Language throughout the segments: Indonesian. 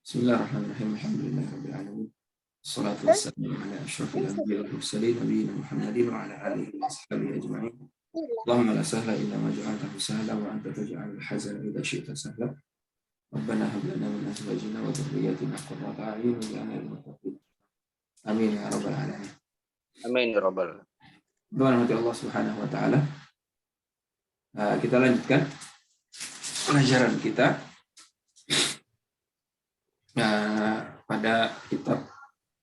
Bismillahirrahmanirrahim. Alhamdulillahirabbil alamin. Wassalatu wassalamu ala asyrafil anbiya'i wal mursalin nabiyina Muhammadin wa ala alihi wa sahbihi ajma'in. Allahumma la sahla illa ma ja'altahu sahla wa anta taj'alul hazana idza syi'ta sahla. Rabbana hab lana min azwajina wa dhurriyyatina qurrata a'yun waj'alna lil muttaqin. Amin ya rabbal alamin. Amin ya rabbal alamin. Rahmati Allah Subhanahu wa taala. Kita lanjutkan pelajaran kita pada kitab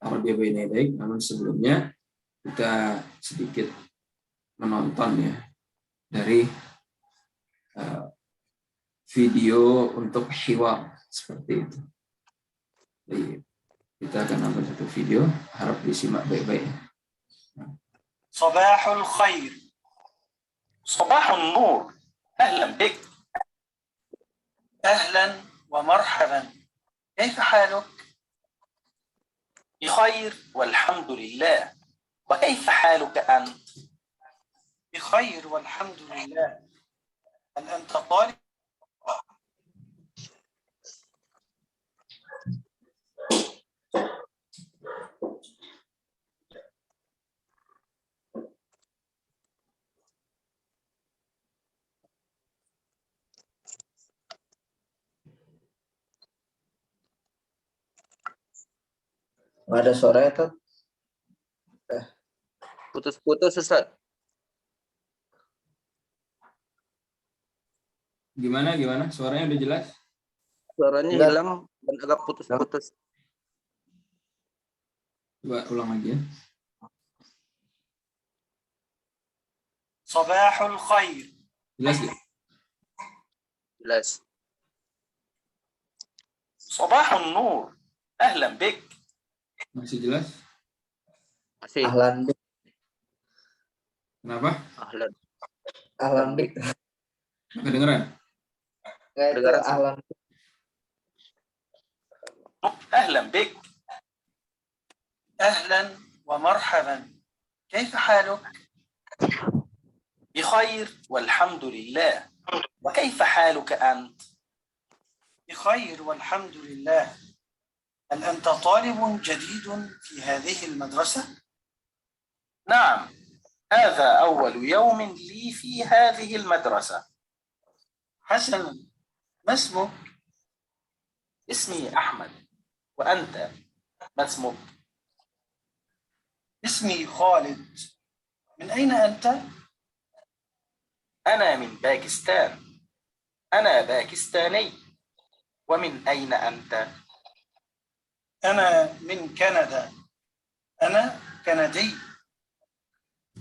Ar-Rabi'a Baina Yadayk. Namun sebelumnya kita sedikit menonton ya dari video untuk hiwar seperti itu. Jadi, kita akan nonton satu video, harap disimak baik-baik. Sabahul khair, sabahun nur, ahlan bik, ahlan wa marhaban, كيف حالك؟ بخير والحمد لله. وكيف حالك أنت؟ بخير والحمد لله. هل أنت طالب؟ Nggak ada suaranya tuh. Putus-putus Ustaz. Gimana? Suaranya udah jelas? Suaranya hilang dan agak putus-putus. Coba ulang lagi ya. Sabahul khair. Jelas ya? Jelas. Sabahun nur, ahlan bik. Masih jelas? Masih. Ahlan bik. Kenapa? Ahlan bik. Kedengeran? Kedengeran ahlan bik. أهلا بك أهلا ومرحبا كيف حالك؟ بخير والحمد لله. وكيف حالك أنت؟ بخير والحمد لله. هل أنت طالب جديد في هذه المدرسة؟ نعم، هذا أول يوم لي في هذه المدرسة. حسنا، ما اسمك؟ اسمي أحمد. وأنت ما اسمك؟ اسمي خالد. من أين أنت؟ أنا من باكستان. أنا باكستاني. ومن أين أنت؟ أنا من كندا. أنا كندي.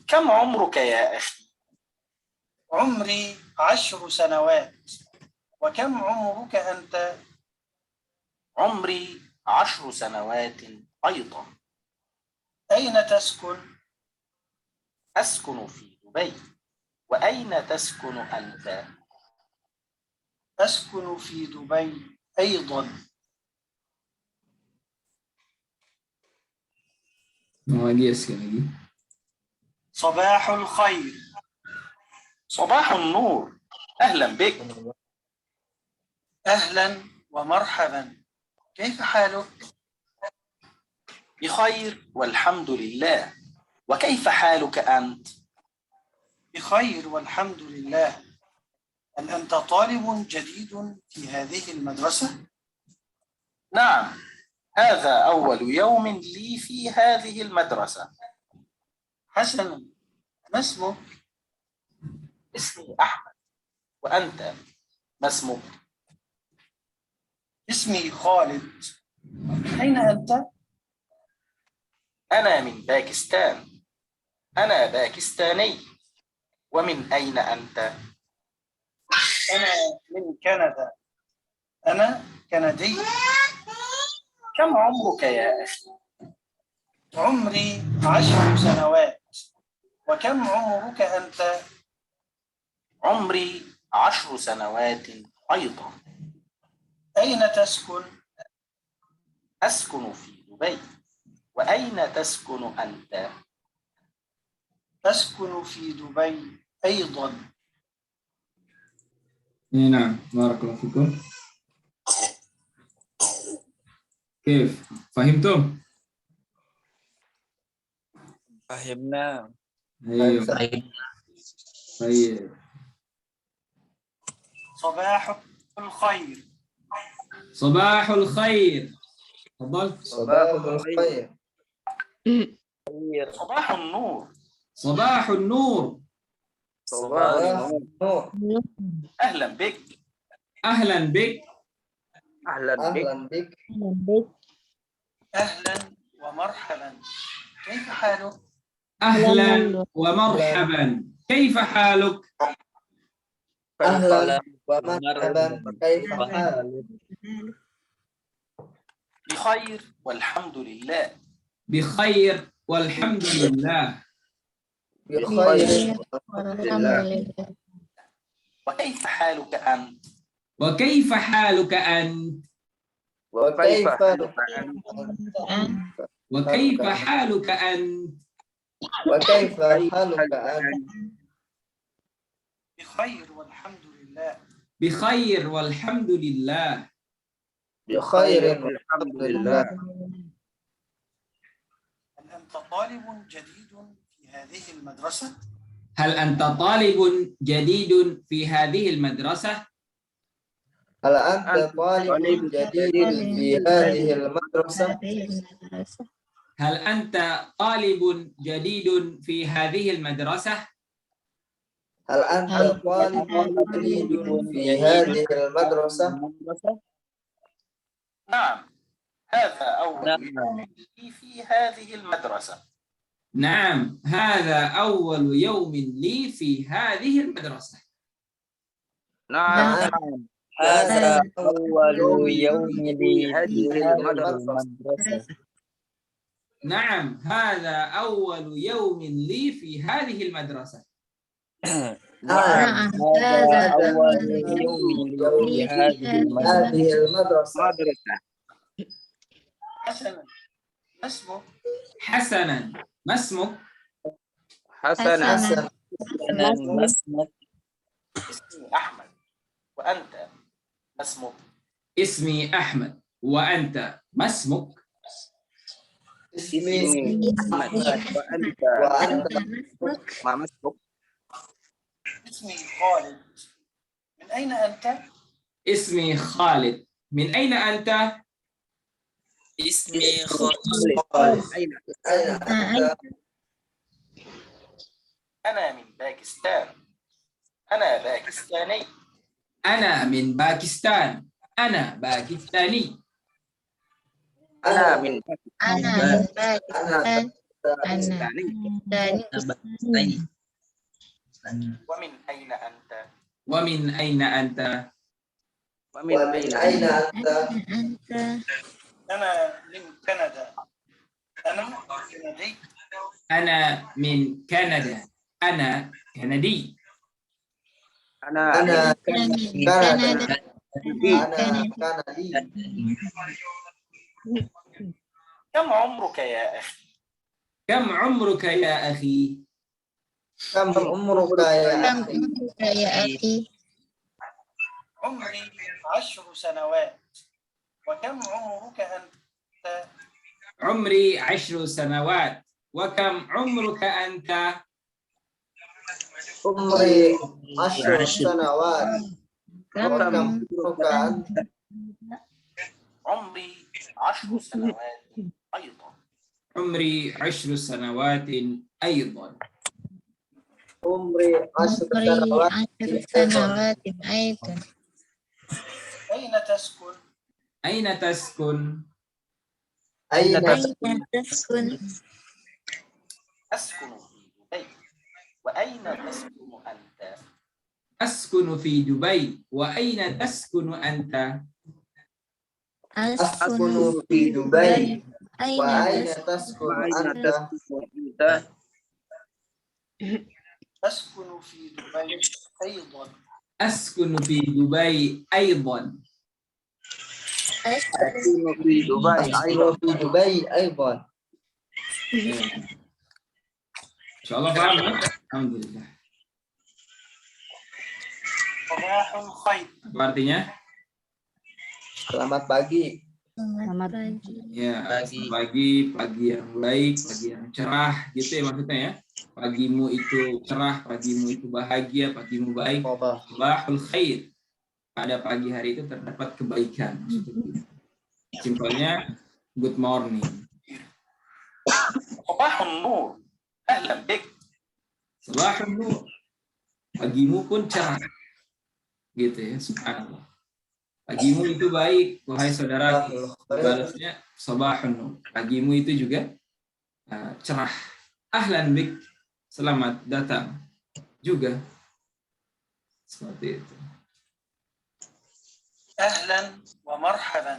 كم عمرك يا أخي؟ عمري 10 سنوات. وكم عمرك أنت؟ عمري 10 سنوات أيضا. أين تسكن؟ أسكن في دبي. وأين تسكن أنت؟ أسكن في دبي أيضا. صباح الخير، صباح النور، أهلا بك. أهلا ومرحبا، كيف حالك؟ بخير والحمد لله. وكيف حالك أنت؟ بخير والحمد لله. هل أنت طالب جديد في هذه المدرسة؟ نعم، هذا أول يوم لي في هذه المدرسة. حسنا، ما اسمك؟ اسمي أحمد. وأنت ما اسمك؟ اسمي خالد. من أين أنت؟ أنا من باكستان. أنا باكستاني. ومن أين أنت؟ أنا من كندا. أنا كندي. كم عمرك يا أخي؟ عمري 10 سنوات. وكم عمرك أنت؟ عمري 10 سنوات أيضا. أين تسكن؟ أسكن في دبي. وأين تسكن أنت؟ أسكن في دبي أيضا. نعم، بارك الله فيكم. كيف فهمتم؟ Fahimna. ايوه طيب. صباح الخير. صباح الخير. تفضل. صباح الخير. صباح النور. صباح النور. Sabah صباح النور. أهلا بك. أهلا بك. ahlan bik. أهلا بك. أهلا ومرحبا. كيف حالك؟ أهلا ومرحبا، كيف حالك؟ أهلا ومرحبا، كيف حالك؟ بخير والحمد لله. بخير والحمد لله. بخير والحمد لله. وكيف حالك أنت؟ وكيف حالك أنت؟ وكيف وكيف حالك أنت؟ وكيف حالك أنت؟ بخير والحمد لله. بخير والحمد لله. بخير والحمد لله. هل أنت طالب جديد في هذه المدرسة؟ هل أنت طالب جديد في هذه المدرسة؟ هل أنت طالب جديد في هذه المدرسة؟ هل أنت طالب جديد في هذه المدرسة؟ هل أنت طالب جديد في هذه المدرسة؟ نعم، هذا أول يوم لي في هذه المدرسة. نعم، هذا أول يوم لي في هذه المدرسة. Naam. Hadza awwalu yawmi li hadhihi al-madrasah. نعم، هذا أول يوم لي في هذه المدرسة. Naam. Hadza awwalu yawmi li hadhihi هذه المدرسة. al-madrasah. حسنا، ما اسمك؟ حسنا، ما اسمك؟ Hasanan. حسن. Hasanan. Masmak. اسمي أحمد. وأنت ما اسمك؟ اسمي أحمد. وأنت ما اسمك؟ اسمي Ahmad. Wa anta. وأنت Ma masmuk? اسمي خالد. من أين أنت؟ اسمي خالد. من أين أنت؟ Ismi Khalid. Aina? أين أنت؟ أنا من باكستان. أنا باكستاني. أنا من باكستان. أنا باكستاني. Ana min ومن أين أنت؟ ومن أين أنت؟ ومن ومن أين أنت؟ أنا من كندا. أنا كندي. أنا من كندا. أنا كندي. Ana أنا min كندي. Kanada. أنا كندي. كم عمرك يا أخي؟ كم عمرك يا أخي؟ كم عمرك يا أخي؟ عمري 10 سنوات. وكم عمرك أنت؟ عمري 10 سنوات. وكم عمرك أنت؟ عمري 10 سنوات. وكم عمرك أنت؟ عمري 10 سنوات أيضا. عمري 10 سنوات أيضا. عمري 10 سنوات أيضا. أين تسكن؟ أين تسكن؟ أين تسكن؟ أسكن في دبي. وأين تسكن أنت؟ أسكن في دبي. وأين تسكن أنت؟ أسكن في دبي. وأين تسكن أنت؟ أسكن في دبي أيضا. أسكن في دبي أيضا. Asunu fi Dubai. أسكن في دبي أيضا. إن شاء الله فاهم. الحمد لله. صباح الخير. Apa artinya? Selamat pagi. Selamat pagi. Ya, Pagi. pagi yang baik, pagi yang cerah, gitu ya maksudnya ya. Pagimu itu cerah, pagimu itu bahagia, pagimu baik. Sabahul khair. Pada pagi hari itu terdapat kebaikan. Maksudnya. Simpelnya, good morning. صباح النور أهلا بك. Sabahul nur. Pagimu pun cerah. Gitu ya, subhanallah. Pagimu itu baik, wahai saudara. Balasnya sabahun nur. Pagimu itu juga cerah. Ahlan bik. Selamat datang juga. Seperti itu. أهلا ومرحبا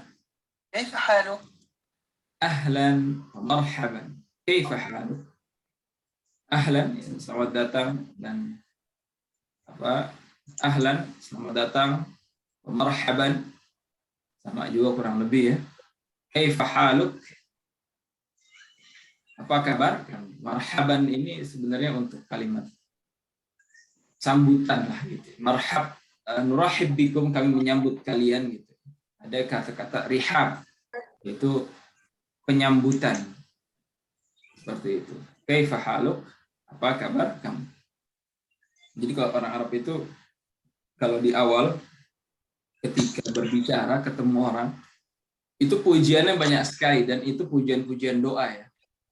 كيف حالك؟ Ahlan wa marhaban. Kaifa haluk? Ahlan, ya, selamat datang, dan ahlan, selamat datang. Wa marhaban, sama juga kurang lebih ya. Kaifa haluk? Apa kabar? Marhaban ini sebenarnya untuk kalimat sambutan lah gitu. Marhab, nurahib bikum, kami menyambut kalian gitu. Ada kata-kata rihab, itu penyambutan. Seperti itu. Kaifa haluk? Apa kabar kamu? Jadi kalau orang Arab itu kalau di awal ketika berbicara ketemu orang itu pujiannya banyak sekali, dan itu pujian-pujian doa ya.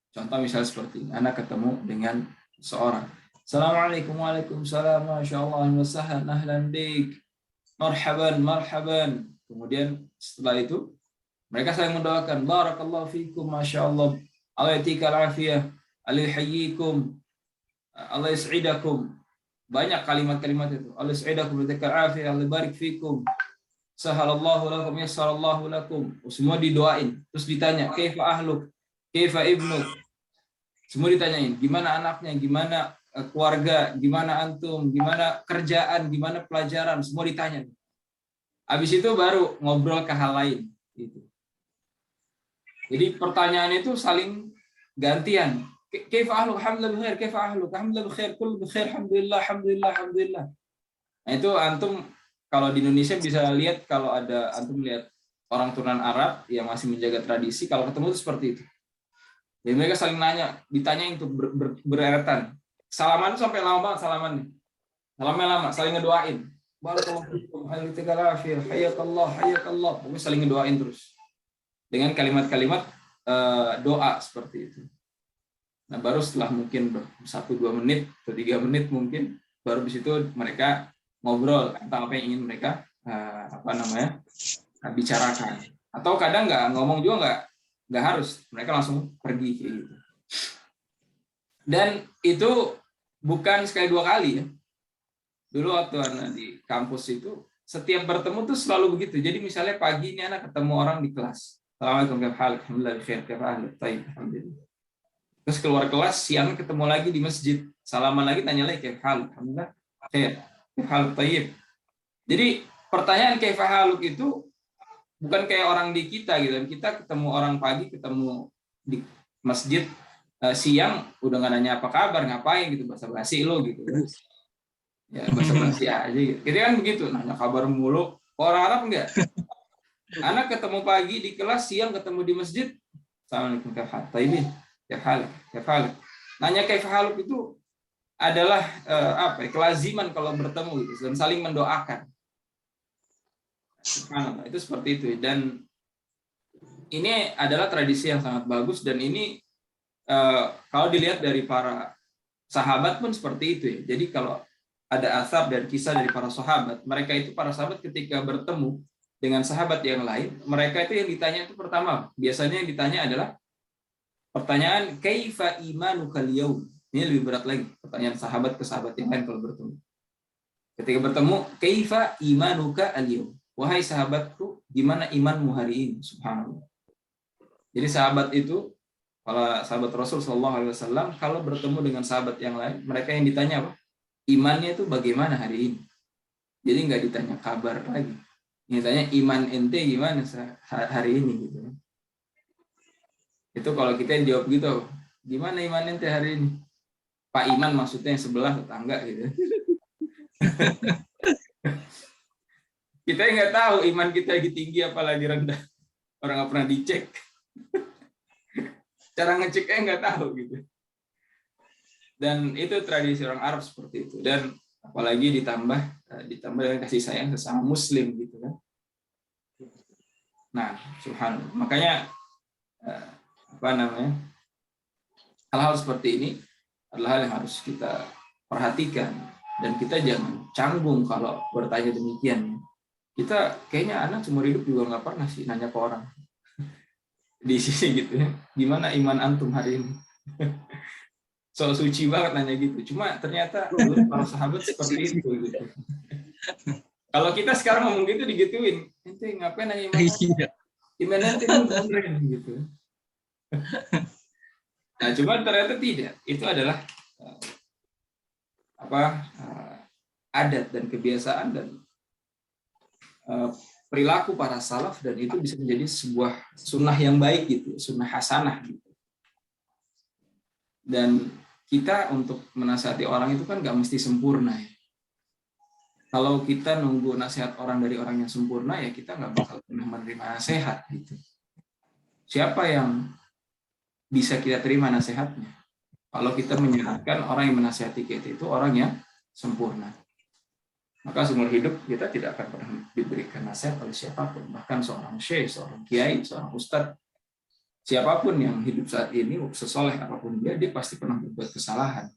Contoh misalnya seperti ini, anak ketemu dengan seorang. Assalamualaikum, waalaikumsalam, masyaallah, wasahlan, ahlan bik, marhaban, marhaban. Kemudian setelah itu mereka saling mendoakan, barakallahu fikum, masyaallah, Allah yatikal afiyah, Allah yuhayyikum, Allah yus'idakum. Banyak kalimat-kalimat itu. Allah yus'idakum, yatikal afiyah, Allah barik fikum, sahalallahu lakum, yassarallahu lakum. Semua didoain. Terus ditanya, kaifa ahluk, kaifa ibnuk. Semua ditanyain, gimana anaknya, gimana keluarga, gimana antum, gimana kerjaan, gimana pelajaran, semua ditanya. Habis itu baru ngobrol ke hal lain. Gitu. Jadi pertanyaan itu saling gantian. Kaifa ahluk, alhamdulillah bikhair, kaifa ahluk, alhamdulillah bikhair, kullu bikhair, alhamdulillah, alhamdulillah, alhamdulillah. Nah itu antum kalau di Indonesia bisa lihat, kalau ada antum lihat orang turunan Arab yang masih menjaga tradisi, kalau ketemu itu seperti itu. Jadi mereka saling nanya, ditanyain itu bereretan. Salaman sampai lama banget salamannya. Salamnya lama, saling ngedoain. Barakallahu fikum, hayakallah, hayakallah. Pokoknya saling ngedoain terus. Dengan kalimat-kalimat doa seperti itu. Nah, baru setelah mungkin 1-2 menit atau 3 menit mungkin, baru di situ mereka ngobrol tentang apa yang ingin mereka bicarakan. Atau kadang nggak ngomong juga, nggak harus, mereka langsung pergi kayak gitu. Dan itu bukan sekali 2 kali ya. Dulu waktu anak di kampus itu setiap bertemu tuh selalu begitu. Jadi misalnya pagi ini anak ketemu orang di kelas. Assalamualaikum, alhamdulillah bikhair, alhamdulillah. Terus keluar kelas, siang ketemu lagi di masjid. Salaman lagi, tanya lagi, alhamdulillah khair, tayyib. Jadi pertanyaan kaifa haluk itu bukan kayak orang di kita gitu. Kita ketemu orang pagi, ketemu di masjid, siang udah nggak nanya apa kabar, ngapain gitu, basa-basi lo gitu. Ya basa-basi aja gitu. Kita kan begitu, nanya kabar mulu. Orang Arab enggak. Anak ketemu pagi di kelas, siang ketemu di masjid. Assalamualaikum, tayyib, kaifa. Nanya kaifa haluk itu adalah kelaziman kalau bertemu gitu, dan saling mendoakan. Subhanallah, itu seperti itu. Dan ini adalah tradisi yang sangat bagus, dan ini kalau dilihat dari para sahabat pun seperti itu ya. Jadi kalau ada asar dan kisah dari para sahabat, mereka itu para sahabat ketika bertemu dengan sahabat yang lain, mereka itu yang ditanya itu pertama, biasanya yang ditanya adalah pertanyaan kaifa imanukal yaum. Ini lebih berat lagi, pertanyaan sahabat ke sahabat yang lain kalau bertemu. Ketika bertemu, kaifa imanuka al-yaum. Wahai sahabatku, gimana imanmu hari ini? Subhanallah. Jadi sahabat itu, kalau sahabat Rasul SAW, kalau bertemu dengan sahabat yang lain, mereka yang ditanya apa? Imannya itu bagaimana hari ini? Jadi nggak ditanya kabar lagi. Ini tanya iman ente gimana hari ini gitu. Itu kalau kita yang jawab gitu, gimana iman ente hari ini? Pak Iman maksudnya yang sebelah tetangga gitu. Kita nggak tahu iman kita lagi tinggi apa lagi rendah. Orang nggak pernah dicek. Cara ngeceknya nggak tahu gitu. Dan itu tradisi orang Arab seperti itu. Dan apalagi ditambah dengan kasih sayang sesama Muslim gitu kan. Nah, subhanallah. Makanya hal-hal seperti ini adalah hal yang harus kita perhatikan, dan kita jangan canggung kalau bertanya demikian. Kita kayaknya anak seumur hidup juga nggak pernah sih nanya ke orang di sini gitu ya. Gimana iman antum hari ini? So suci banget nanya gitu. Cuma ternyata para sahabat seperti itu gitu. Kalau kita sekarang ngomong gitu digituin, ente ngapain nanya iman? Iman ente beneran gitu. Nah, cuma ternyata tidak. Itu adalah adat dan kebiasaan dan perilaku para salaf, dan itu bisa menjadi sebuah sunnah yang baik gitu, sunnah hasanah gitu. Dan kita untuk menasihati orang itu kan nggak mesti sempurna ya. Kalau kita nunggu nasihat orang dari orang yang sempurna, ya kita nggak bakal pernah menerima nasihat gitu. Siapa yang bisa kita terima nasihatnya? Kalau kita menyarankan orang yang menasihati kita itu orang yang sempurna, maka seumur hidup kita tidak akan pernah diberikan nasihat oleh siapapun, bahkan seorang syekh, seorang kiai, seorang ustadz, siapapun yang hidup saat ini, sesoleh apapun dia pasti pernah berbuat kesalahan.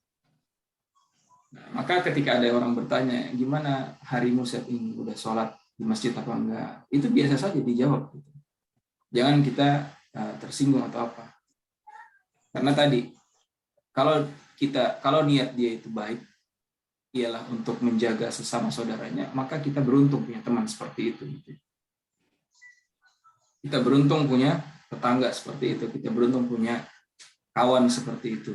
Nah, maka ketika ada orang bertanya, gimana harimu saat ini, udah sholat di masjid apa enggak, itu biasa saja dijawab. Jangan kita tersinggung atau apa. Karena tadi, kalau niat dia itu baik, ialah untuk menjaga sesama saudaranya, maka kita beruntung punya teman seperti itu. Kita beruntung punya tetangga seperti itu, kita beruntung punya kawan seperti itu.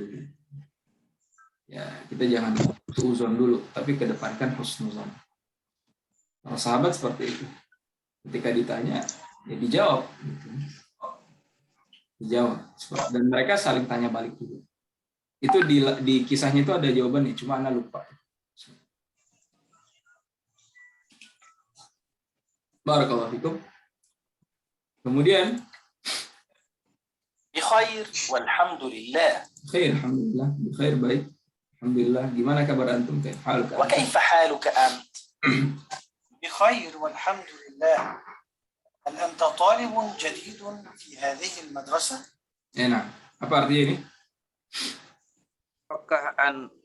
Ya, kita jangan suuzon dulu, tapi kedepankan husnuzon. Kalau sahabat seperti itu, ketika ditanya, ya dijawab. Gitu. Dijawab. Dan mereka saling tanya balik juga. Itu di kisahnya itu ada jawabannya, cuma Anda lupa. Barakallahu fikum. Kemudian بخير والحمد لله. Khair, alhamdulillah. Khair, baik. Alhamdulillah. Gimana kabar antum? وكيف حالك أنت؟ بخير والحمد لله. هل أنت طالب جديد في هذه المدرسة؟ Enak. Apa artinya ini?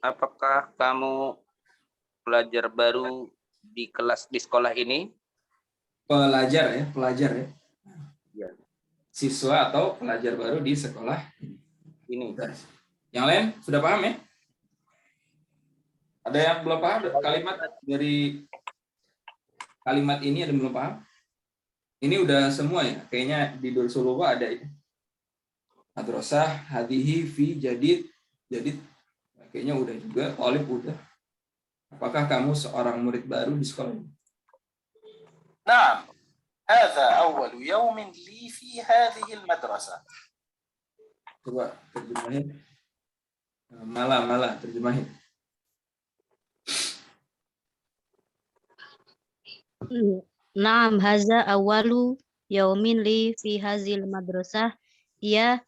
Apakah kamu pelajar baru di sekolah ini? Pelajar ya. Ya. Siswa atau pelajar baru di sekolah Ini. Yang lain sudah paham ya? Ada yang belum paham kalimat dari kalimat ini, ada yang belum paham? Ini udah semua ya? Kayaknya di Dursul Lughah ada ini. Madrasah hadihi fi jadid. Kayaknya udah juga, talib udah. Apakah kamu seorang murid baru di sekolah ini? نعم، هذا أول يوم لي في هذه المدرسة. Coba terjemahin. Malah terjemahin. Naam, haza awalu yaumin li fi hazil madrasah. Ya,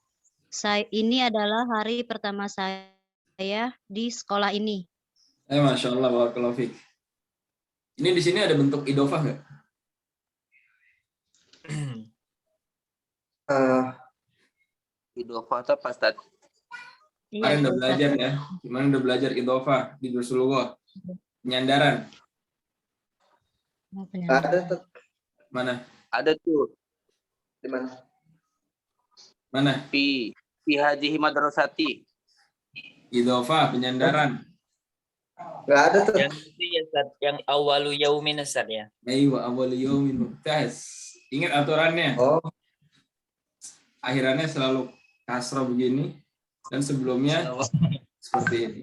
ini adalah hari pertama saya di sekolah ini. Masya Allah, barakallahu fiik. Ini di sini ada bentuk idofah nggak? Idofah atau Ustaz? Kemarin udah belajar ya. Gimana udah belajar idofah di Dursul Lughah? Penyandaran. Ada tuh. Mana? Ada tuh. Di mana? Mana? Fi hadhihi madrasati. Idofah, penyandaran. Nggak ada tuh. Yang itu ya Ustaz, yang awalu yaumin Ustaz ya. Aywa awal yaumin mubtaz. Ingat aturannya. Oh, Akhirannya selalu kasrah begini dan sebelumnya seperti ini.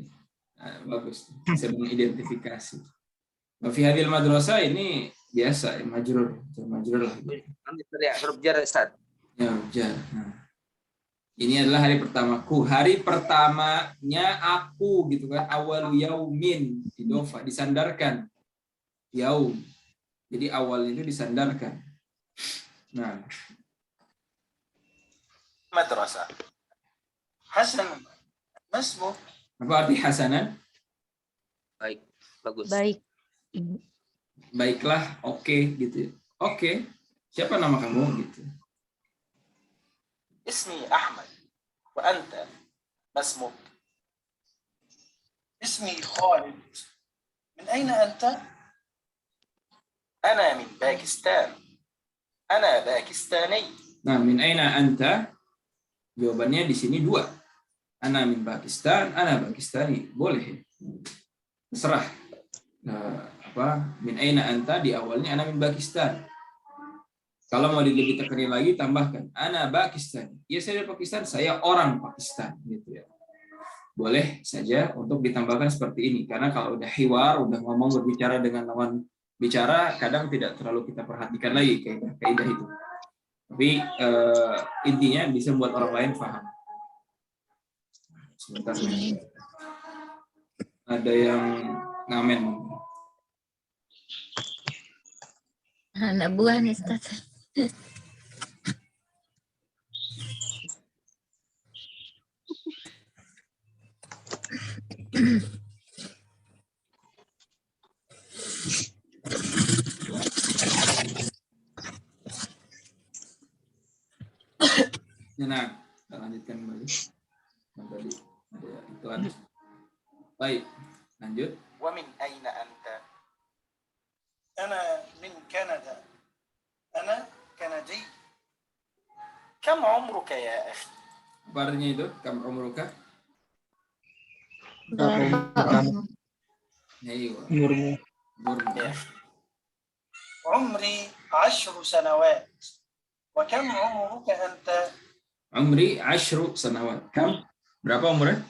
Nah, bagus. Bisa mengidentifikasi. Fi hadhil madrasah ini biasa, majrur lah. Huruf jar Ustaz. Ya, jar. Nah. Ini adalah hari pertamaku. Hari pertamanya aku gitu kan. Awal yaumin idofah, disandarkan. Yaum. Jadi awal itu disandarkan. Nah, مدرسة. حسن، ما اسمه؟ Apa arti hasanan? Baik, bagus. Baik. Baiklah, oke gitu ya. Oke. Siapa nama kamu gitu? اسمي أحمد. وأنت ما اسمك؟ اسمي خالد. من أين أنت؟ أنا من باكستان. أنا باكستاني. Nah, min aina anta? Jawabannya di sini dua. Ana min Pakistan, ana Pakistani. Boleh. Terserah. Min aina anta di awalnya ana min Pakistan. Kalau mau lebih tekerin lagi tambahkan ana Pakistan. Ya saya dari Pakistan, saya orang Pakistan gitu ya. Boleh saja untuk ditambahkan seperti ini karena kalau udah hiwar, udah ngomong berbicara dengan lawan bicara kadang tidak terlalu kita perhatikan lagi kaidah itu. Tapi intinya bisa membuat orang lain paham. Sebentar. Ada yang ngamen. Anak buah nih, Ustaz. Nah, kita lanjutkan kembali. Tadi ada iklan. Baik, lanjut. ومن أين أنت؟ أنا من كندا. أنا كندي. كم عمرك يا أخي؟ Apa artinya itu? Kam umruka? Ayo. Umurmu. عمري 10 سنوات. وكم عمرك أنت؟ Umri 10 sanawat. Kam? Berapa umurnya?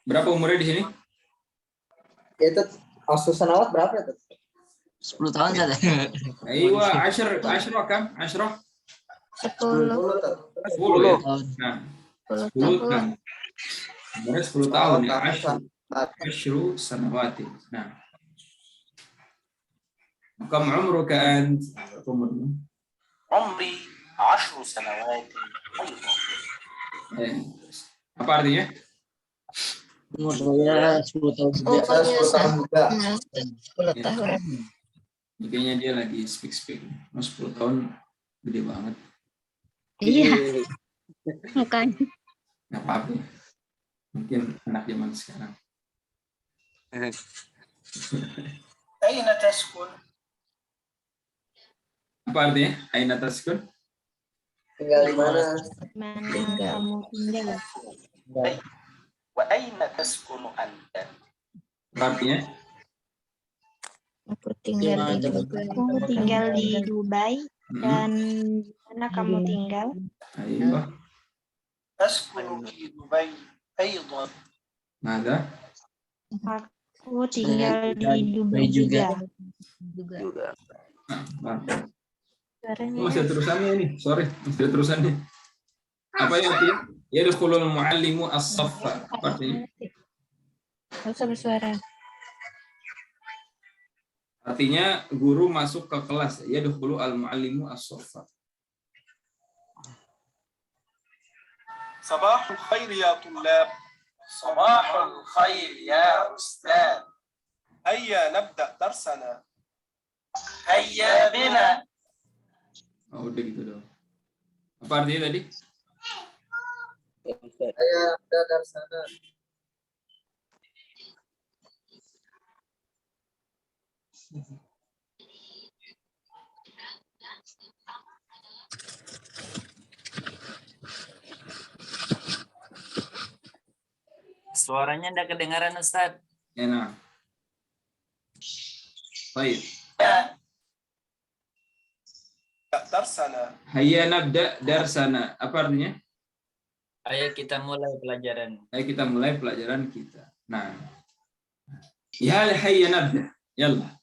Berapa umurnya di sini? Itu Asus sanawat berapa itu? 10 tahun saja. Ayo, 10 kam? 10? 10. 10 ya? Nah, 10 tahun. Umurnya 10 tahun ya. 10 sanawat. Nah. Kam umruka ant? Berapa umurmu? عمري 10 سنوات أيضا. Apa artinya? Umur saya 10 tahun Oh, saja. iya, 10 tahun juga. 10 tahun. Kayaknya dia lagi speak. 10 tahun gede banget. Iya, mukanya. Nggak apa-apa. Mungkin anak zaman sekarang. أين تسكن؟ Apa artinya? Aina taskun? Tinggal di mana? Mana kamu tinggal? وأين تسكن أنت؟ Apa artinya? Aku tinggal di Dubai. Aku tinggal di Dubai dan di mana kamu tinggal? Ayo. أسكن في دبي أيضا. Nada. Aku tinggal di Dubai juga. Juga. Nah, Suaranya masih ada terusannya ini. Sorry, masih ada terusannya. Apa yang artinya? Yadkhulul muallimu as-saffa. Apa artinya? nggak usah bersuara. Artinya guru masuk ke kelas. Yadkhulu al-muallimu as-saffa. صباح الخير يا طلاب. صباح الخير يا أستاذ. هيا نبدأ درسنا. هيا بنا. Oh, udah gitu dong. Apa artinya tadi? Saya ada dari sana. Suaranya tidak kedengaran, Ustaz. Enak. Baik. درسنا. Hayya nabda darsana. Apa artinya? Ayo kita mulai pelajaran. Ayo kita mulai pelajaran kita. Nah. Ya hayya nabda. Yalla.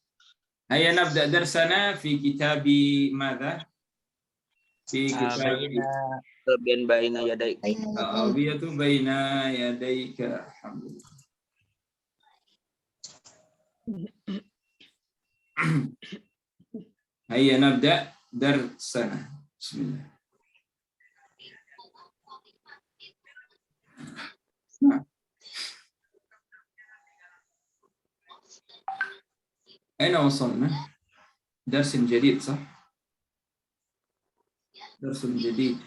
Hayya nabda darsana fi kitabi madza? Fi kitabi Kelebihan baina yadai. Al-Awiyatu baina yadayka. Alhamdulillah. Hayya nabda. darsana. Bismillah. Nah. أين وصلنا؟ درس جديد صح؟ درس جديد.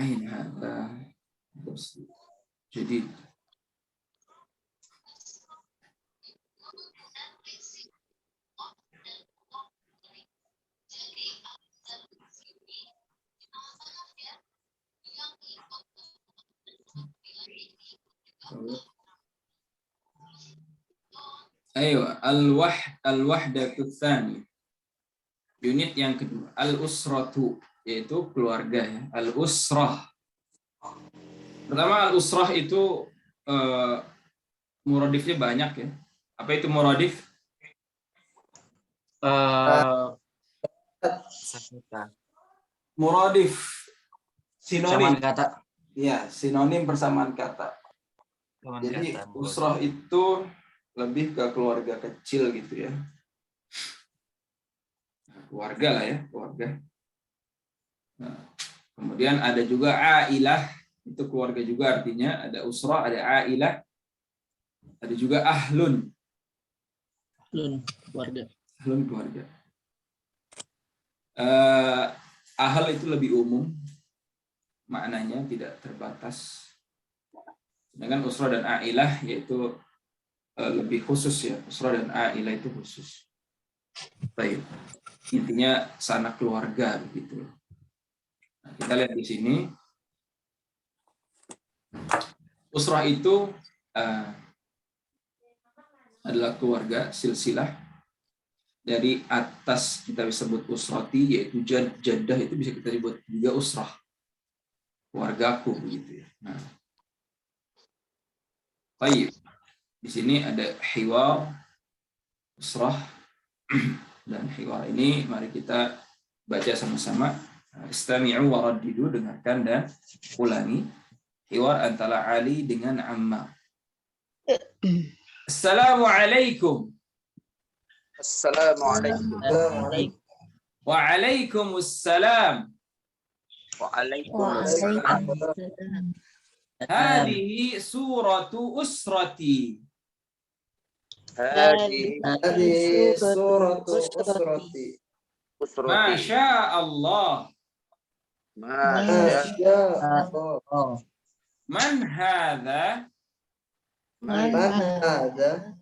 أين هذا درس جديد؟ Ayo, al-wahdatul tsani. Unit yang kedua, al-usratu, yaitu keluarga ya. Al-usrah. Pertama, al-usrah itu muradifnya banyak ya. Apa itu muradif? Muradif sinonim kata. ya, sinonim persamaan kata. Jadi usrah itu lebih ke keluarga kecil gitu ya. Keluarga lah ya, keluarga. Nah, kemudian ada juga ailah, itu keluarga juga artinya. Ada usrah, ada ailah. Ada juga ahlun. Keluarga. Ahlun keluarga. Ahl itu lebih umum. Maknanya tidak terbatas. Sedangkan usrah dan ailah yaitu lebih khusus ya. Usrah dan ailah itu khusus. Baik. Intinya sanak keluarga begitu. Nah, kita lihat di sini. Usrah itu adalah keluarga silsilah. Dari atas kita bisa sebut usrati, yaitu jaddah, itu bisa kita sebut juga usrah. Keluargaku begitu ya. Nah. Baik. Di sini ada hiwar, usrah, dan hiwar ini mari kita baca sama-sama. Istami'u wa raddidu, dengarkan dan ulangi. Hiwar antara Ali dengan Ammar. Assalamualaikum. Assalamualaikum. Waalaikumsalam. Waalaikumsalam. Hadhihi suratu usrati. Hadhihi suratu usrati. Masya Allah. Masya Allah. Man hadha? Man hadha?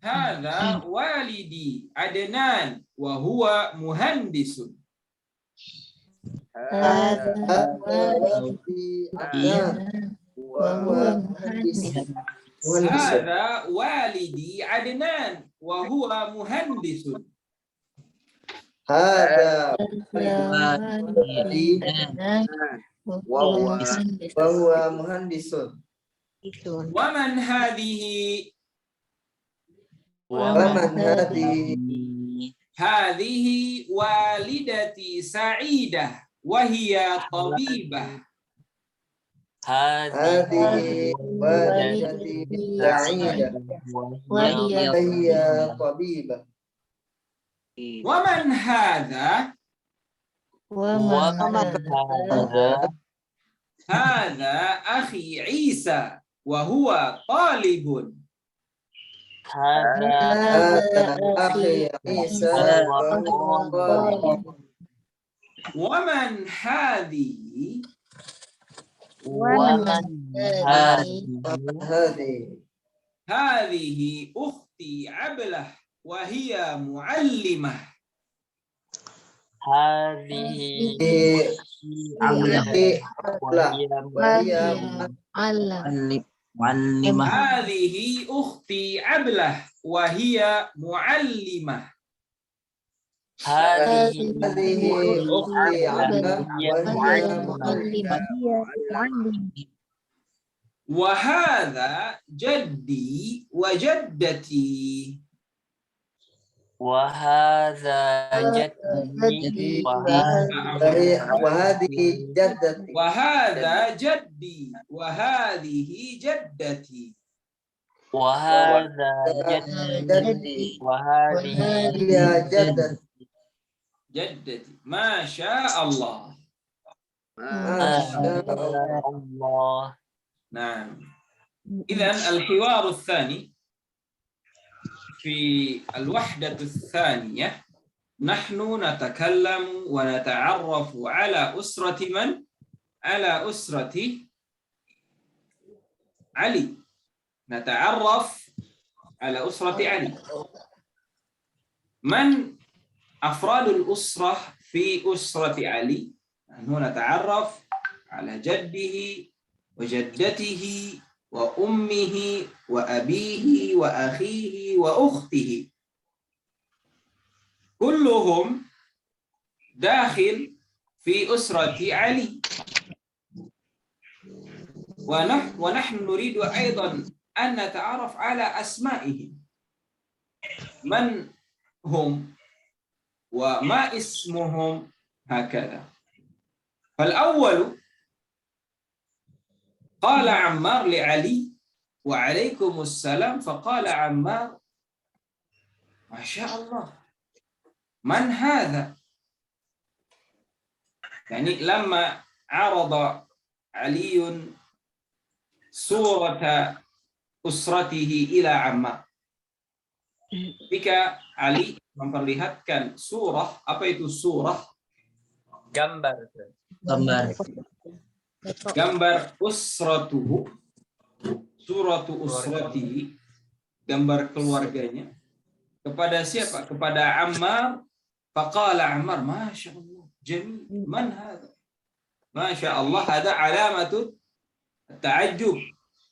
Hadha walidi Adnan wa huwa muhandisun. Hadha walidi Adnan wa huwa muhandis. Hadha walidi Adnan wa huwa muhandisun. Hadha walidi wa huwa muhandisun. Wa man hadhihi? Waman hadhihi? Hadhihi walidati Sa'idah wa hiya tabibah. Hadhihi walidati Sa'idah wa hiya tabibah. Wa man hadha? Hadha akhi Isa wa huwa talibun. Hadha akhi Isa wa huwa talibun. Wa man hadhihi? Hadhihi ukhti Ablah wa hiya muallimah. Hadhihi muallimah. Hadhihi ukhti Ablah wa hiya muallimah. Hadhihi ukhti Ablah wa hiya muallimah. Wa hadha jaddi wa jaddati. wa hadza jaddi wa hadhihi jaddati. Wa hadha jaddi wa hadhihi jaddati. Wahada Jaddi. wahadihi Ya jaddat. jaddati. Masya Allah. Masya Allah. Allah. Nah, إذن الحوار الثاني في الوحدة الثانية نحن نتكلم ونتعرف على أسرة من؟ على أسرة علي. نتعرف على أسرة علي. من أفراد الأسرة في أسرة علي؟ نحن نتعرف على جده وجدته وأمه وأبيه وأخيه وأخته، كلهم داخل في أسرة علي. ونحن نريد أيضا أن نتعرف على أسمائهم، من هم وما اسمهم، هكذا. فالأول قال عمار لعلي وعليكم السلام، فقال عمار ما شاء الله من هذا؟ يعني لما عرض علي صورة أسرته إلى عمار، ketika Ali memperlihatkan surah, apa itu surah? Gambar. Gambar usratuhu, suratu usratihi, gambar keluarganya. Kepada siapa? Kepada Ammar. Faqala Ammar, Masya Allah, jamil, man hadha? Masya Allah, ada alamatut ta'ajjub.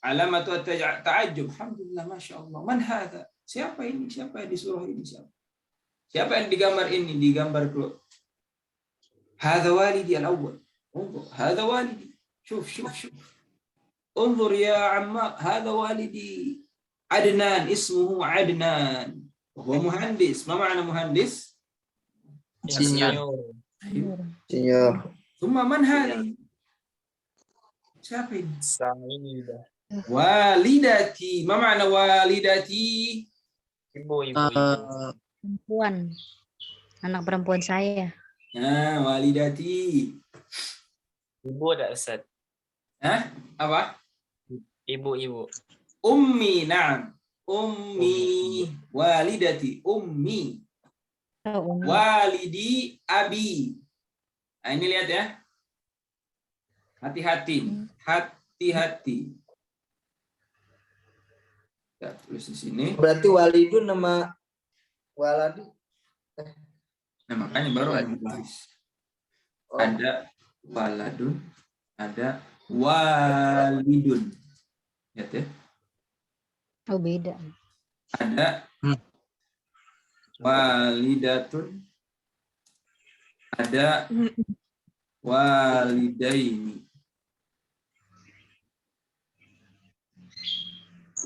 Alamatut ta'ajjub. Alhamdulillah, Masya Allah. Man hadha? Siapa ini? Siapa yang di surah ini? Siapa yang digambar ini? Digambar keluar. Hadha walidi al-awwal. Hadha walidi. شوف انظر يا عمار، هذا والدي عدنان، اسمه عدنان وهو مهندس. ما معنى مهندس؟ Insinyur. Senior. ثم من هذه؟ siapa ini? Sa'idah. والدتي. ما معنى والدتي؟ Ibu. Perempuan. Anak perempuan saya. Nah, walidati. Ibu ada Ustaz. Hah? Apa? Ibu. Ummi, na'am. Ummi. Walidati. Ummi. Oh, Walidi abi. Nah, ini lihat ya. Hati-hati. Hati-hati. Ya, tulis di sini. Berarti walidun nama waladi. Nah, makanya baru ada tulis. Oh. Ada waladun, ada walidun. Lihat ya. oh beda. Ada walidatun, ada walidaini.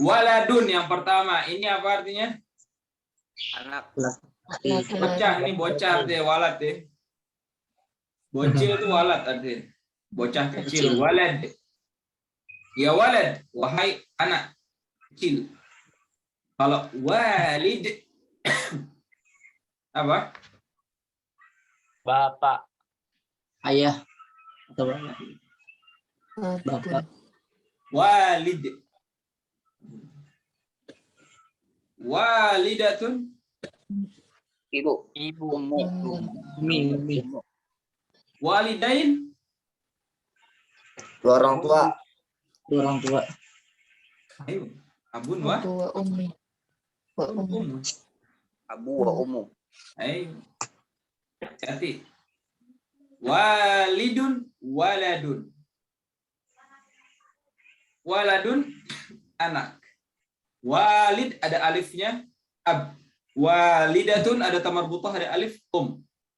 Waladun yang pertama, ini apa artinya? Anak. Bocah, ini bocah deh, walad deh. Bocil itu walad artinya. Bocah kecil, walad. Ya walad, wahai anak kecil. Kalau walid apa? Bapak. Ayah atau bapak. Walid. Walidatun. Ibu. Umi. Walidain. Dua orang tua. Ayo, abun wa. Wa ummi. Abu wa ummu. Ayo. Hati. Walidun, waladun. Waladun, anak. Walid ada alifnya, ab. Walidatun ada tamarbutah, ada alif,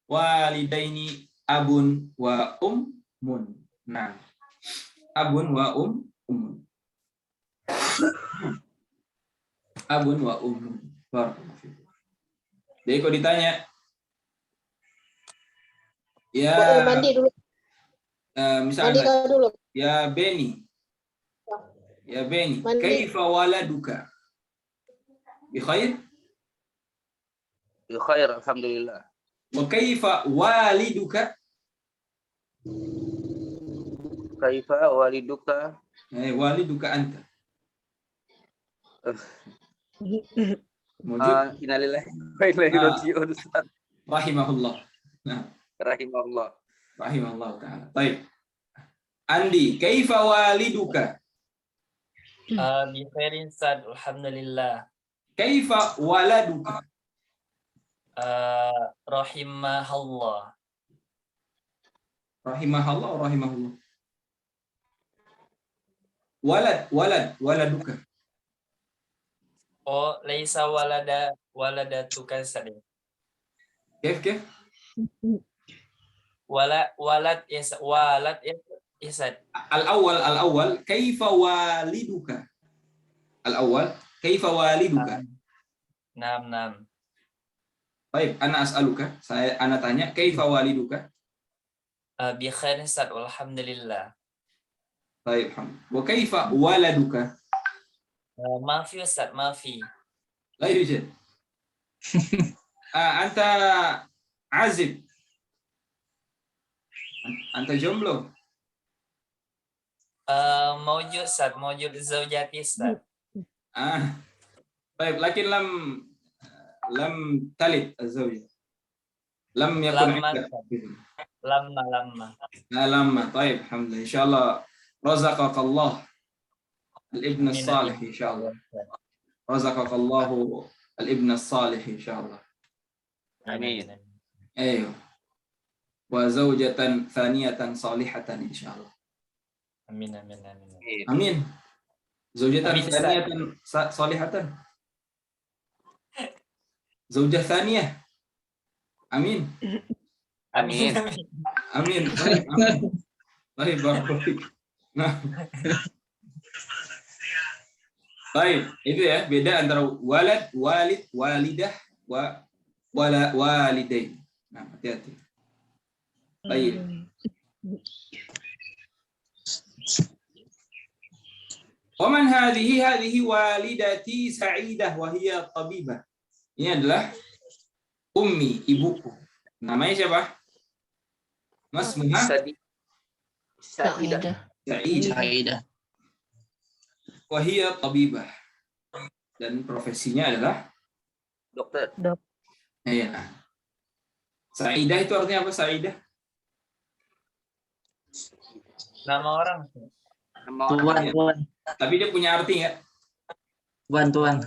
Walidaini, abun wa ummun. Nah, abun wa ummun. Abun wa ummun. Jadi kalau ditanya, ya, Mandi dulu. misalnya, Mandi dulu. ya Beni, Mandi. kaifa waladuka? Bikhair. Bikhair, alhamdulillah. Wa kaifa waliduka? Kaifa waliduka? Waliduka anta. Innalillahi wa inna ilaihi raji'un. Rahimahullah. Nah, Rahimahullah. rahimahullah ta'ala. Baik. Andi, kaifa waliduka? Bi khairin Ustaz, alhamdulillah. Kaifa waladuka? Rahimahullah. Rahimahullah atau rahimahullah? Waladuka. Oh, laisa waladatuka Ustaz. Kif? Walad Ustaz. Al-awwal kaifa waliduka? Al-awwal kaifa waliduka? Nam. Baik, ana as'aluka. Ana tanya kaifa waliduka? Bi khairin Ustaz, alhamdulillah. Baik, wa kaifa waladuka? Maafi Ustaz, maafi. La yujad. Anta azib. Anta jomblo. Mawjud Ustaz, mawjud zaujati Ustaz. Baik, lakin lam talid az-zawja. Lam yakun Lama. lama. Baik, alhamdulillah. Insyaallah razaqakallah al-ibn as-salih insyaallah. Razaqakallahu al-ibn as-salih insyaallah. Amin. Ayo. Wa zawjatan thaniyatan salihatan insyaallah. Amin. Amin. Zawjatan Amin, Ustaz. thaniyatan salihatan. Zawjah thaniyah. Amin. Amin. Amin. Baik, amin. Baik, barakallahu. Nah. Baik, itu ya, beda antara walad, walid, walidah, walidain. Nah, hati-hati. Baik. Waman hadhihi walidati Sa'idah wa hiya tabibah. Ini adalah ummi, ibuku. Namanya siapa? Mas Muha? Sa'idah. Sa'idah. Wa hiya tabibah. Dan profesinya adalah Dokter. iya. Sa'idah itu artinya apa, Sa'idah? Nama orang. Tuan. Tapi dia punya arti ya? Tuan.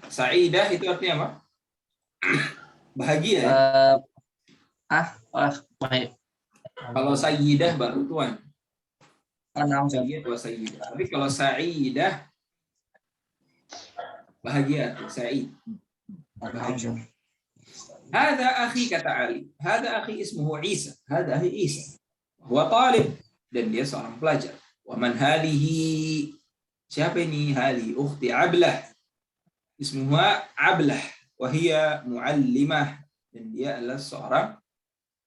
Sa'idah itu artinya apa? Bahagia ya? Baik. Kalau sayyidah baru tuan. Enam. Sayyid wa sayyidah. Tapi kalau sa'idah bahagia tuh, sa'id. Bahagia. Hada akhi kata Ali. Hada akhi ismuhu Isa. Hada akhi Isa. Huwa talib. Dan dia seorang pelajar. Wa man halihi. Siapa ini? Hali ukhti Ablah. Ismuha Ablah. Wahia muallimah. Dan dia adalah seorang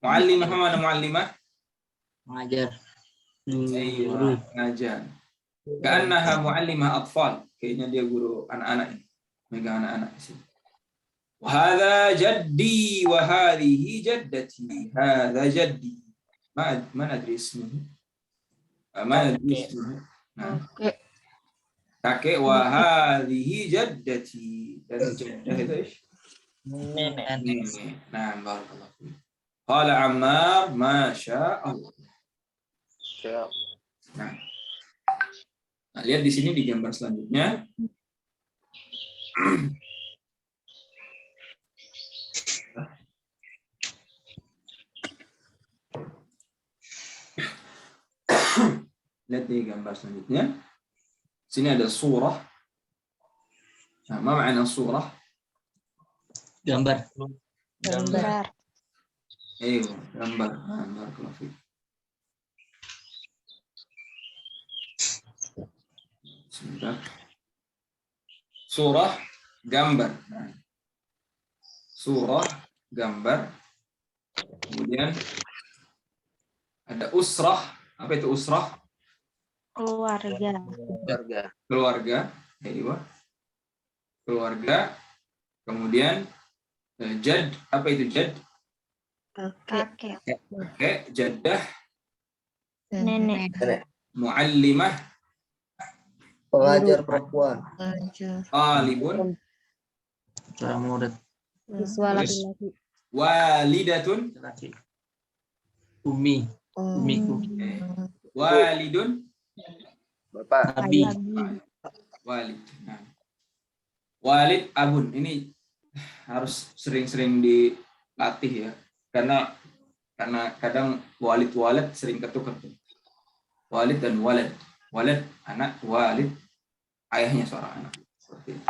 muallimah. Mana muallimah? Mengajar. Guru. Ngajar. Ka'annaha muallimah atfal. Kayaknya dia guru anak-anak ini. Megang anak-anak di sini. Wa hadha jaddi wa hadhihi jaddati. Hadha jaddi. Ma adri ismuhu. Ma adri ismuhu. Nah. Kakek wa hadhihi jaddati. Dan jaddah itu ish? Nenek. Nah, barakallahu fiik. Qala Ammar ma syaa Allah. Nah, lihat di sini di gambar selanjutnya. Lihat di gambar selanjutnya. Sini ada surah. Nah, apa makna surah? Gambar. Ayo, gambar. Barakallahu fiik. Sebentar. Surah gambar. Nah. Surah gambar. Kemudian ada usrah. Apa itu usrah? Keluarga. Keluarga. Keluarga. Ayo. keluarga, kemudian jad, apa itu jad? Kakek. Kakek, jaddah, Nenek. muallimah, Pengajar perempuan. talibun, Seorang murid. Siswa laki-laki. walidatun, Laki. Umi. Umiku. walidun, Bapak. Abi. walid. Nah, walid, abun. Ini harus sering-sering dilatih ya, karena kadang walid sering ketukar tuh. Walid dan walad. Walad anak, walid ayahnya seorang anak. Seperti itu.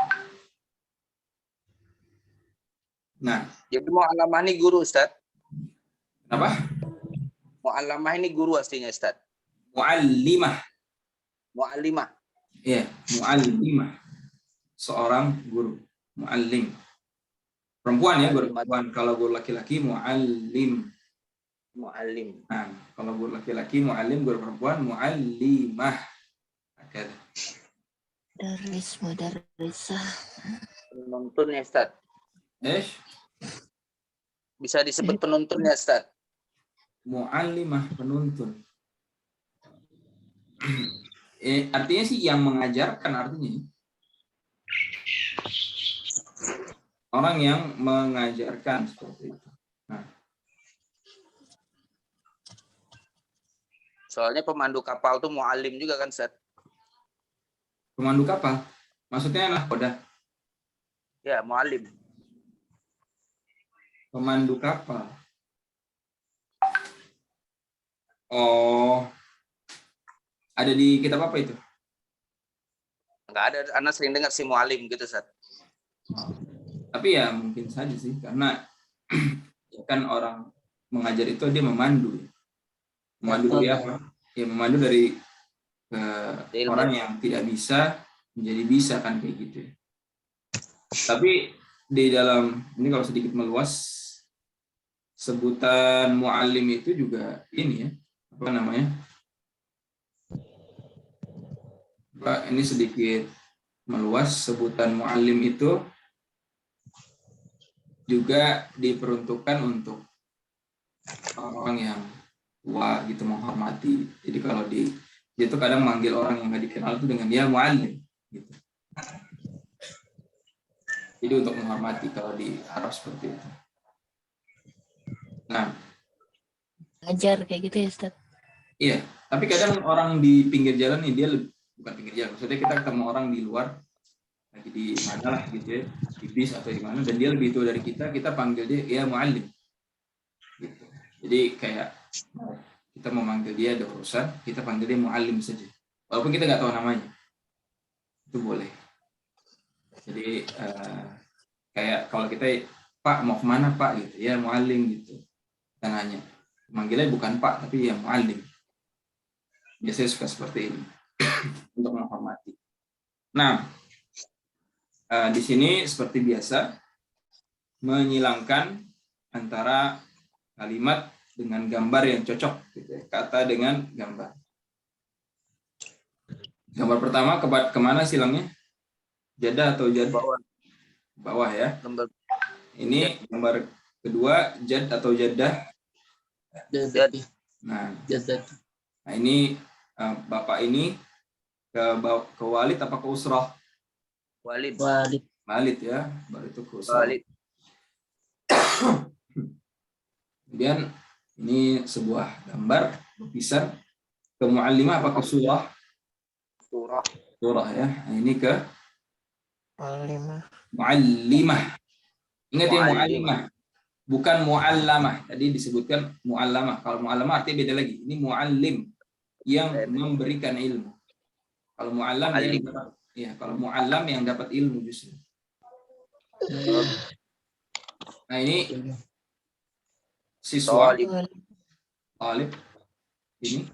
Nah, Jadi mu'allamah ini guru, Ustaz. kenapa? Mu'allamah ini guru aslinya, Ustaz. Muallimah. Mu'allimah. Iya, muallimah. Seorang guru, muallim. Perempuan ya, guru perempuan. Kalau guru laki-laki muallim. Mu'allim. Nah, kalau guru laki-laki muallim, guru perempuan muallimah. Oke. Mudarrisah. Penuntunnya, Ustaz. Bisa disebut penuntunnya, Ustaz. Muallimah, penuntun. Artinya sih yang mengajarkan artinya. Orang yang mengajarkan seperti itu. Nah. Soalnya pemandu kapal tuh mu'allim juga kan, Ustaz? Pemandu kapal? Maksudnya nahkoda? Ya, mu'allim. Pemandu kapal. Oh. Ada di kitab apa itu? Enggak ada, Anda sering dengar si mu'allim gitu, Ustaz. Tapi ya mungkin saja sih, karena ya kan orang mengajar itu dia memandu. Memandu dari apa? Ya memandu dari orang yang tidak bisa menjadi bisa kan kayak gitu. Tapi di dalam ini kalau sedikit meluas, sebutan muallim itu juga ini ya, apa namanya? Pak, ini sedikit meluas, sebutan muallim itu juga diperuntukkan untuk orang yang tua gitu, menghormati. Jadi kalau dia tuh kadang manggil orang yang nggak dikenal itu dengan ya muallim gitu. Jadi untuk menghormati kalau di Arab seperti itu. Nah, Ngajar kayak gitu ya, Ustaz. iya, tapi kadang orang di pinggir jalan nih, dia bukan pinggir jalan, maksudnya kita ketemu orang di luar, lagi di mana lah gitu ya, di bis atau di mana, dan dia lebih tua dari kita panggil dia ya muallim. Gitu. Jadi kayak kita mau manggil dia ada urusan, kita panggil dia muallim saja, walaupun kita nggak tahu namanya, itu boleh. Jadi kayak kalau kita Pak mau kemana Pak gitu, ya muallim gitu. Kita nanya, manggilnya bukan Pak tapi ya muallim. Biasanya suka seperti ini untuk menghormati. Nah, di sini seperti biasa menyilangkan antara kalimat dengan gambar yang cocok, gitu ya. Kata dengan gambar. Gambar pertama kemana silangnya? Jada atau jad? Bawah ya. Gambar. Ini gambar kedua jad atau jadah. Jad. Nah, Jad. nah ini bapak ini ke walid apa ke usrah? Walid. Walid ya, baru itu ke usrah. Walid. Kemudian ini sebuah gambar lukisan ke muallimah apa ke surah? Surah ya. Nah, ini ke muallimah. Ingat ya, muallimah. Bukan muallamah. Tadi disebutkan muallamah. Kalau muallamah artinya beda lagi. Ini muallim yang memberikan ilmu. Kalau muallam yang dapat, ya, kalau muallam yang dapat ilmu justru. Nah, ini siswa talib. Ini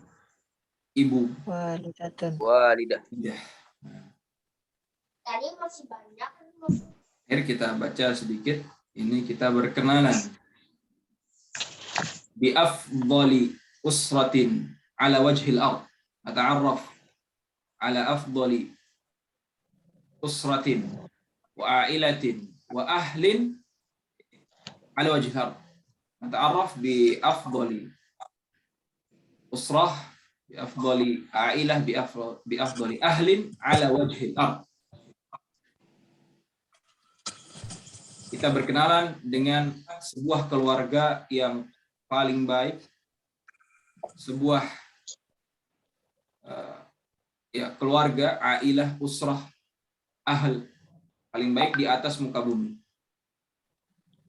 ibu. Walidah. Ya. Tadi masih banyak. Akhirnya kita baca sedikit. Ini kita berkenalan. Bi afdali usratin ala wajhil ard. Ata'arraf ala afdali usratin wa ailatin wa ahlin ala wajhi al-ard. Nata'arraf bi afdali usrah, bi afdali ailah, bi afdali ahlin ala wajhi al-ard. Kita berkenalan dengan sebuah keluarga yang paling baik, sebuah keluarga, ailah, usrah, ahl paling baik di atas muka bumi.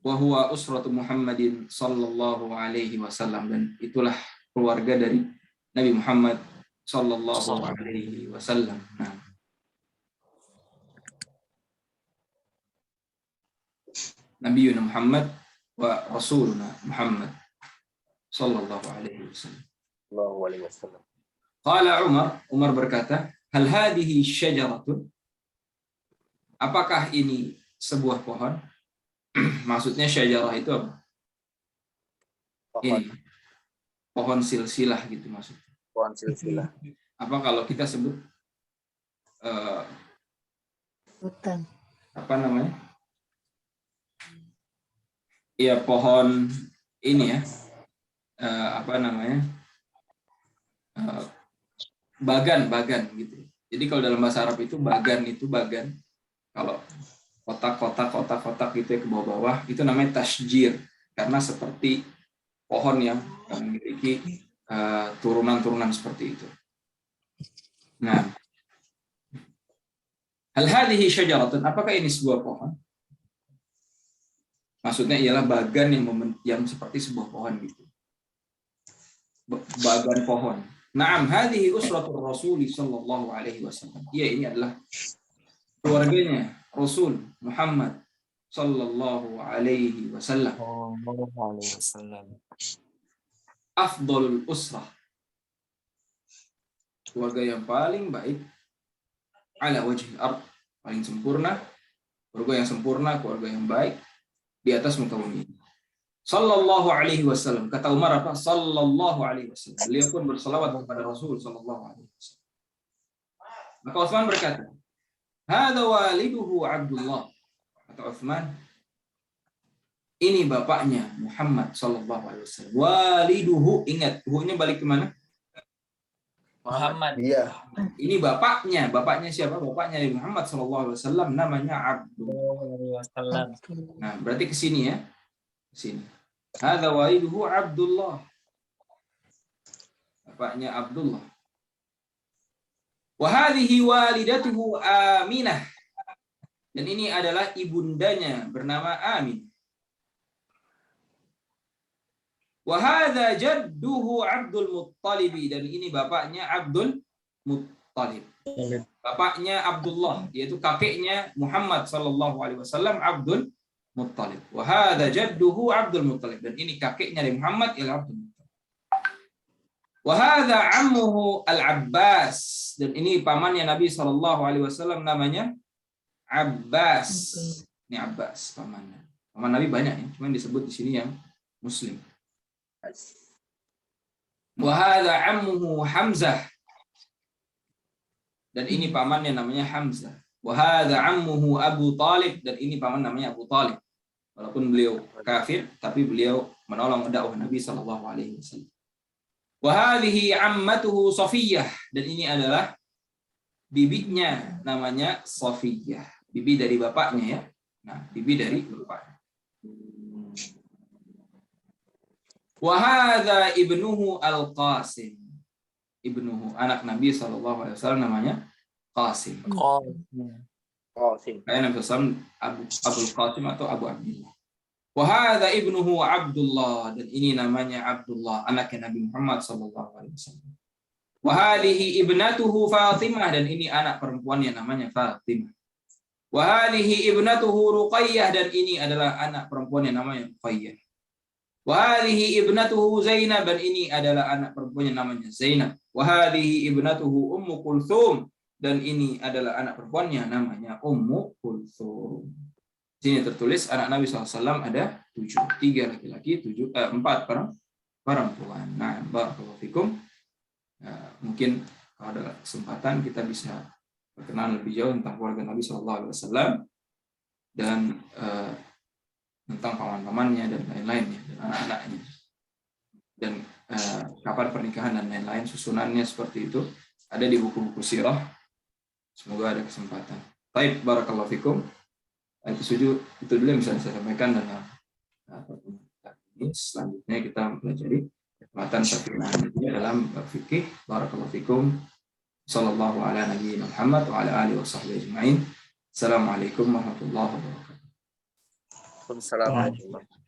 Wa huwa usratu Muhammadin sallallahu alaihi wasallam, dan itulah keluarga dari Nabi Muhammad sallallahu alaihi wasallam. Nah, Nabiyyuna Muhammad wa Rasuluna Muhammad sallallahu alaihi wasallam. Qala Umar berkata, hal hadhihi syajaratun? Apakah ini sebuah pohon? Maksudnya syajarah itu apa? Ini pohon silsilah gitu maksudnya. Pohon silsilah. Apa kalau kita sebut Hutan. apa namanya? Ya pohon ini ya, apa namanya, bagan gitu. Jadi kalau dalam bahasa Arab itu bagan. Kalau kotak gitu ya ke bawah-bawah, itu namanya tasjir, karena seperti pohon yang memiliki turunan-turunan seperti itu. Nah, hal hadhihi syajaratun, apakah ini sebuah pohon? Maksudnya ialah bagan yang seperti sebuah pohon gitu. Bagan pohon. Naam, hadhihi usratul Rasul sallallahu alaihi wasallam. Ya, ini adalah keluarganya Rasul Muhammad sallallahu alaihi wasallam. Afdalul usrah. Keluarga yang paling baik ala wajhi al-ard, paling sempurna, keluarga yang sempurna, keluarga yang baik di atas muka bumi. Sallallahu alaihi wasallam. Kata Umar apa? Sallallahu alaihi wasallam. Beliau pun berselawat kepada Rasul sallallahu alaihi wasallam. Maka Utsman berkata, "Hadza waliduhu Abdullah." Kata Utsman, ini bapaknya Muhammad sallallahu alaihi wasallam. Waliduhu, ingat, hu-nya balik ke mana? Muhammad. Iya. Ini bapaknya siapa? Bapaknya Muhammad sallallahu alaihi wasallam namanya Abdullah. Nah, berarti ke sini ya. Ke sini. Hadza waliduhu Abdullah. Bapaknya Abdullah. Wa hadhihi walidatuhu Aminah. Dan ini adalah ibundanya bernama Amin. Wa hadza jadduhu Abdul Muttalib, dan ini bapaknya Abdul Muttalib. Bapaknya Abdullah, yaitu kakeknya Muhammad sallallahu alaihi wasallam, Abdul Muttalib. Wa hadza jadduhu Abdul Muttalib, dan ini kakeknya dari Muhammad ialah Abdul Muttalib. Wa hadza ammuhu Al-Abbas, dan ini pamannya Nabi sallallahu alaihi wasallam namanya Abbas. Ini Abbas pamannya. Paman Nabi banyak ya, cuma disebut di sini yang Muslim. Wa hadza ammuhu Hamzah, dan ini pamannya namanya Hamzah. Wa hadza ammuhu Abu Talib, dan ini paman namanya Abu Talib. Walaupun beliau kafir, tapi beliau menolong dakwah Nabi sallallahu alaihi wasallam. Wa hadhihi ammatuhu Safiyah, dan ini adalah bibinya namanya Safiyah. Bibi dari bapaknya ya. Nah, bibi dari bapaknya. Wa hadza ibnuhu Al-Qasim. Ibnuhu, anak Nabi sallallahu alaihi wasallam namanya Qasim. Qasim. Kayak Nabi sallallahu Abul Qasim atau Abu Abdullah. Wa hadza ibnuhu Abdullah, dan ini namanya Abdullah, anaknya Nabi Muhammad sallallahu alaihi wasallam. Wa hadhihi ibnatuhu Fatimah, dan ini anak perempuannya namanya Fatimah. Wa hadhihi ibnatuhu Ruqayyah, dan ini adalah anak perempuannya namanya Ruqayyah. Wa hadhihi ibnatuhu Zainab, dan ini adalah anak perempuannya namanya Zainab. Wa hadhihi ibnatuhu Ummu Kulthum, dan ini adalah anak perempuannya namanya Ummu Kulthum. Sini tertulis anak Nabi SAW ada 7, 3 laki-laki, 4 perempuan. Nah, barakallahu fikum. Mungkin kalau ada kesempatan kita bisa berkenalan lebih jauh tentang keluarga Nabi SAW. dan tentang paman-pamannya dan lain-lainnya dan anak-anaknya dan kapan pernikahan dan lain-lain, susunannya seperti itu ada di buku-buku sirah. Semoga ada kesempatan. Baik, barakallahu fikum. Itu dulu yang bisa saya sampaikan dalam ini. Selanjutnya kita mempelajari matan syafi'iyah dalam fikih. Barakallahu fikum. Sallallahu ala nabiyyina Muhammad wa ala alihi wa sahbihi ajma'in. Assalamualaikum warahmatullahi wabarakatuh. Assalamualaikum.